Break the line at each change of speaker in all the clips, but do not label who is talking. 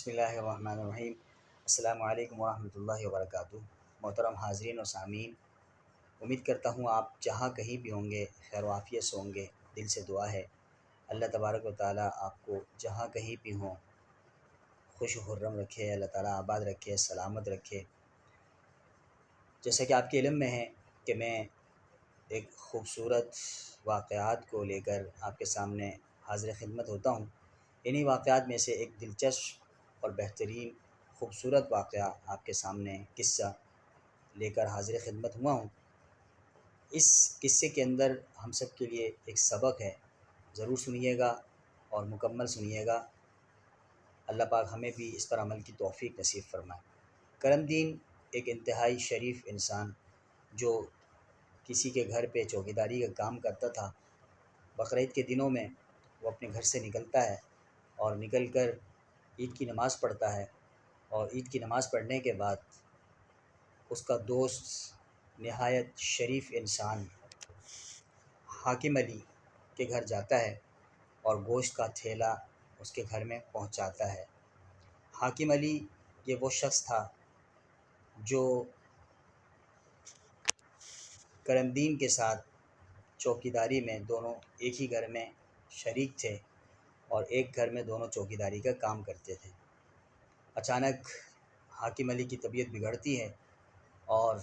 بسم اللہ الرحمن الرحیم۔ السلام علیکم ورحمۃ اللہ وبرکاتہ۔ محترم حاضرین و سامعین، امید کرتا ہوں آپ جہاں کہیں بھی ہوں گے خیر و عافیت سے ہوں گے۔ دل سے دعا ہے اللہ تبارک و تعالیٰ آپ کو جہاں کہیں بھی ہوں خوش و خرم رکھے، اللہ تعالیٰ آباد رکھے، سلامت رکھے۔ جیسا کہ آپ کے علم میں ہے کہ میں ایک خوبصورت واقعات کو لے کر آپ کے سامنے حاضر خدمت ہوتا ہوں۔ انہی واقعات میں سے ایک دلچسپ اور بہترین خوبصورت واقعہ آپ کے سامنے قصہ لے کر حاضر خدمت ہوا ہوں۔ اس قصے کے اندر ہم سب کے لیے ایک سبق ہے، ضرور سنیے گا اور مکمل سنیے گا۔ اللہ پاک ہمیں بھی اس پر عمل کی توفیق نصیب فرمائے۔ کرم دین ایک انتہائی شریف انسان جو کسی کے گھر پہ چوکیداری کا کام کرتا تھا۔ بقرعید کے دنوں میں وہ اپنے گھر سے نکلتا ہے اور نکل کر عید کی نماز پڑھتا ہے، اور عید کی نماز پڑھنے کے بعد اس کا دوست نہایت شریف انسان حاکم علی کے گھر جاتا ہے اور گوشت کا تھیلا اس کے گھر میں پہنچاتا ہے۔ حاکم علی یہ وہ شخص تھا جو کرم دین کے ساتھ چوکیداری میں دونوں ایک ہی گھر میں شریک تھے اور ایک گھر میں دونوں چوکیداری کا کام کرتے تھے۔ اچانک حاکم علی کی طبیعت بگڑتی ہے اور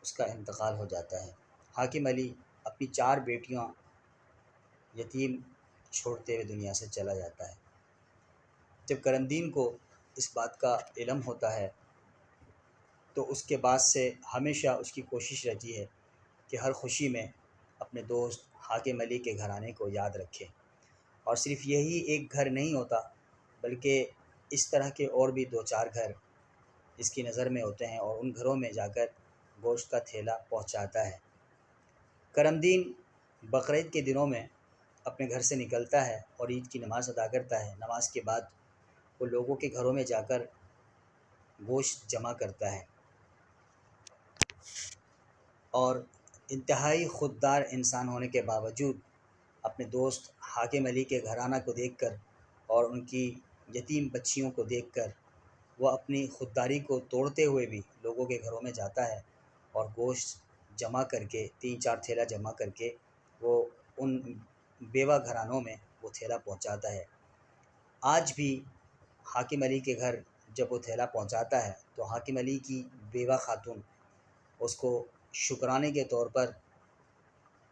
اس کا انتقال ہو جاتا ہے۔ حاکم علی اپنی 4 بیٹیاں یتیم چھوڑتے ہوئے دنیا سے چلا جاتا ہے۔ جب کرم دین کو اس بات کا علم ہوتا ہے تو اس کے بعد سے ہمیشہ اس کی کوشش رہتی ہے کہ ہر خوشی میں اپنے دوست حاکم علی کے گھرانے کو یاد رکھے۔ اور صرف یہی ایک گھر نہیں ہوتا بلکہ اس طرح کے اور بھی 2-4 گھر اس کی نظر میں ہوتے ہیں، اور ان گھروں میں جا کر گوشت کا تھیلا پہنچاتا ہے۔ کرم دین بقرعید کے دنوں میں اپنے گھر سے نکلتا ہے اور عید کی نماز ادا کرتا ہے۔ نماز کے بعد وہ لوگوں کے گھروں میں جا کر گوشت جمع کرتا ہے، اور انتہائی خوددار انسان ہونے کے باوجود اپنے دوست حاکم علی کے گھرانہ کو دیکھ کر اور ان کی یتیم بچیوں کو دیکھ کر وہ اپنی خودداری کو توڑتے ہوئے بھی لوگوں کے گھروں میں جاتا ہے اور گوشت جمع کر کے 3-4 تھیلا جمع کر کے وہ ان بیوہ گھرانوں میں وہ تھیلا پہنچاتا ہے۔ آج بھی حاکم علی کے گھر جب وہ تھیلا پہنچاتا ہے تو حاکم علی کی بیوہ خاتون اس کو شکرانے کے طور پر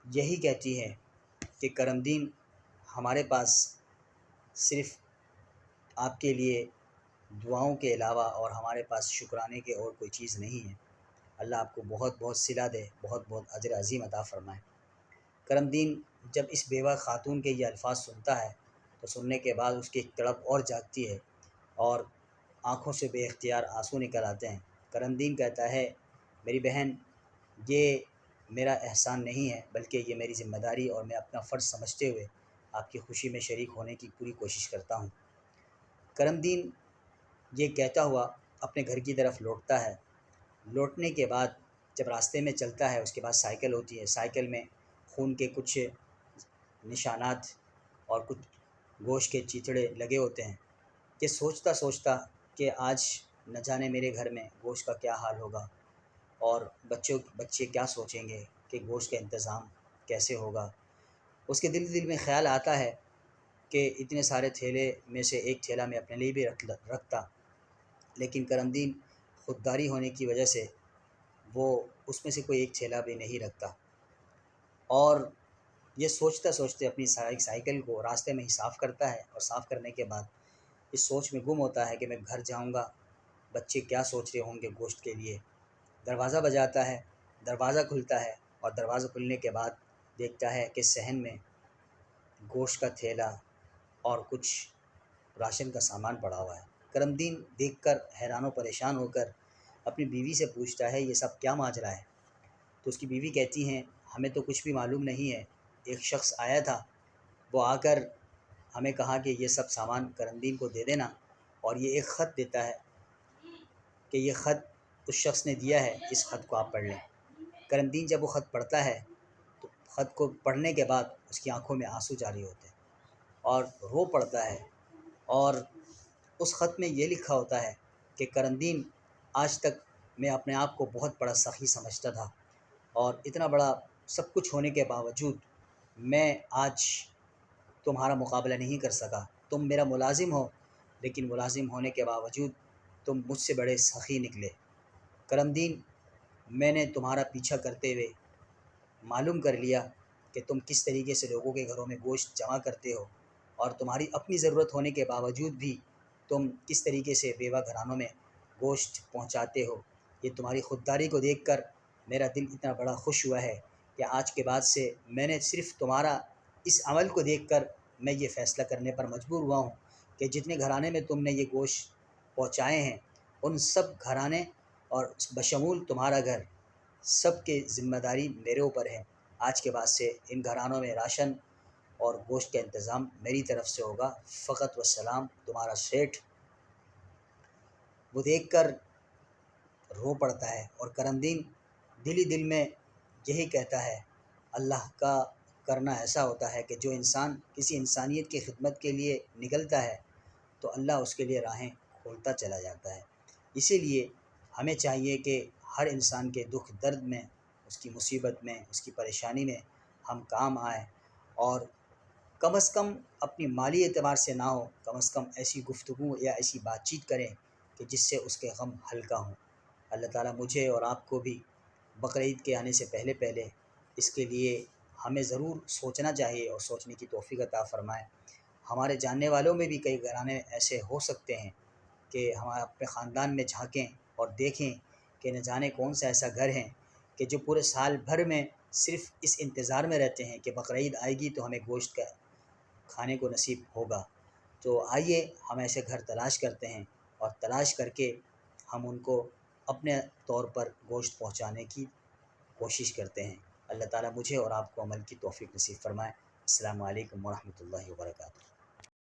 یہی کہتی ہے کہ کرم دین، ہمارے پاس صرف آپ کے لیے دعاؤں کے علاوہ اور ہمارے پاس شکرانے کے اور کوئی چیز نہیں ہے۔ اللہ آپ کو بہت بہت صلہ دے، بہت بہت اجر عظیم عطا فرمائے۔ کرم دین جب اس بیوہ خاتون کے یہ الفاظ سنتا ہے تو سننے کے بعد اس کی ایک تڑپ اور جاگتی ہے اور آنکھوں سے بے اختیار آنسو نکل آتے ہیں۔ کرم دین کہتا ہے، میری بہن، یہ میرا احسان نہیں ہے بلکہ یہ میری ذمہ داری اور میں اپنا فرض سمجھتے ہوئے آپ کی خوشی میں شریک ہونے کی پوری کوشش کرتا ہوں۔ کرم دین یہ کہتا ہوا اپنے گھر کی طرف لوٹتا ہے۔ لوٹنے کے بعد جب راستے میں چلتا ہے، اس کے پاس سائیکل ہوتی ہے، سائیکل میں خون کے کچھ نشانات اور کچھ گوشت کے چیتڑے لگے ہوتے ہیں۔ یہ سوچتا سوچتا کہ آج نہ جانے میرے گھر میں گوشت کا کیا حال ہوگا اور بچے کیا سوچیں گے کہ گوشت کا انتظام کیسے ہوگا۔ اس کے دل میں خیال آتا ہے کہ اتنے سارے تھیلے میں سے ایک تھیلا میں اپنے لیے بھی رکھتا، لیکن کرم دین خودداری ہونے کی وجہ سے وہ اس میں سے کوئی ایک تھیلا بھی نہیں رکھتا، اور یہ سوچتا سوچتے اپنی سائیکل کو راستے میں ہی صاف کرتا ہے، اور صاف کرنے کے بعد اس سوچ میں گم ہوتا ہے کہ میں گھر جاؤں گا، بچے کیا سوچ رہے ہوں گے گوشت کے لیے۔ دروازہ بجاتا ہے، دروازہ کھلتا ہے، اور دروازہ کھلنے کے بعد دیکھتا ہے کہ صحن میں گوشت کا تھیلا اور کچھ راشن کا سامان پڑا ہوا ہے۔ کرم دین دیکھ کر حیران و پریشان ہو کر اپنی بیوی سے پوچھتا ہے، یہ سب کیا ماجرا ہے؟ تو اس کی بیوی کہتی ہیں، ہمیں تو کچھ بھی معلوم نہیں ہے، ایک شخص آیا تھا، وہ آ کر ہمیں کہا کہ یہ سب سامان کرم دین کو دے دینا، اور یہ ایک خط دیتا ہے کہ یہ خط اس شخص نے دیا ہے، اس خط کو آپ پڑھ لیں۔ کرم دین جب وہ خط پڑھتا ہے تو خط کو پڑھنے کے بعد اس کی آنکھوں میں آنسو جاری ہوتے ہیں اور رو پڑتا ہے، اور اس خط میں یہ لکھا ہوتا ہے کہ کرم دین، آج تک میں اپنے آپ کو بہت بڑا سخی سمجھتا تھا، اور اتنا بڑا سب کچھ ہونے کے باوجود میں آج تمہارا مقابلہ نہیں کر سکا۔ تم میرا ملازم ہو، لیکن ملازم ہونے کے باوجود تم مجھ سے بڑے سخی نکلے۔ کرم دین، میں نے تمہارا پیچھا کرتے ہوئے معلوم کر لیا کہ تم کس طریقے سے لوگوں کے گھروں میں گوشت جمع کرتے ہو، اور تمہاری اپنی ضرورت ہونے کے باوجود بھی تم کس طریقے سے بیوہ گھرانوں میں گوشت پہنچاتے ہو۔ یہ تمہاری خودداری کو دیکھ کر میرا دل اتنا بڑا خوش ہوا ہے کہ آج کے بعد سے میں نے صرف تمہارا اس عمل کو دیکھ کر میں یہ فیصلہ کرنے پر مجبور ہوا ہوں کہ جتنے گھرانے میں تم نے یہ گوشت پہنچائے ہیں، ان سب گھرانے اور بشمول تمہارا گھر، سب کے ذمہ داری میرے اوپر ہے۔ آج کے بعد سے ان گھرانوں میں راشن اور گوشت کا انتظام میری طرف سے ہوگا۔ فقط و سلام، تمہارا سیٹھ۔ وہ دیکھ کر رو پڑتا ہے، اور کرم دین دل ہی دل میں یہی کہتا ہے، اللہ کا کرنا ایسا ہوتا ہے کہ جو انسان کسی انسانیت کی خدمت کے لیے نکلتا ہے تو اللہ اس کے لیے راہیں کھولتا چلا جاتا ہے۔ اسی لیے ہمیں چاہیے کہ ہر انسان کے دکھ درد میں، اس کی مصیبت میں، اس کی پریشانی میں ہم کام آئیں، اور کم از کم اپنی مالی اعتبار سے نہ ہو، کم از کم ایسی گفتگو یا ایسی بات چیت کریں کہ جس سے اس کے غم ہلکا ہوں۔ اللہ تعالیٰ مجھے اور آپ کو بھی بقرعید کے آنے سے پہلے پہلے اس کے لیے ہمیں ضرور سوچنا چاہیے، اور سوچنے کی توفیق عطا فرمائے۔ ہمارے جاننے والوں میں بھی کئی گھرانے ایسے ہو سکتے ہیں کہ ہم اپنے خاندان میں جھانکیں اور دیکھیں کہ نہ جانے کون سا ایسا گھر ہے کہ جو پورے سال بھر میں صرف اس انتظار میں رہتے ہیں کہ بقرعید آئے گی تو ہمیں گوشت کا کھانے کو نصیب ہوگا۔ تو آئیے ہم ایسے گھر تلاش کرتے ہیں، اور تلاش کر کے ہم ان کو اپنے طور پر گوشت پہنچانے کی کوشش کرتے ہیں۔ اللہ تعالیٰ مجھے اور آپ کو عمل کی توفیق نصیب فرمائے۔ السلام علیکم ورحمۃ اللہ وبرکاتہ۔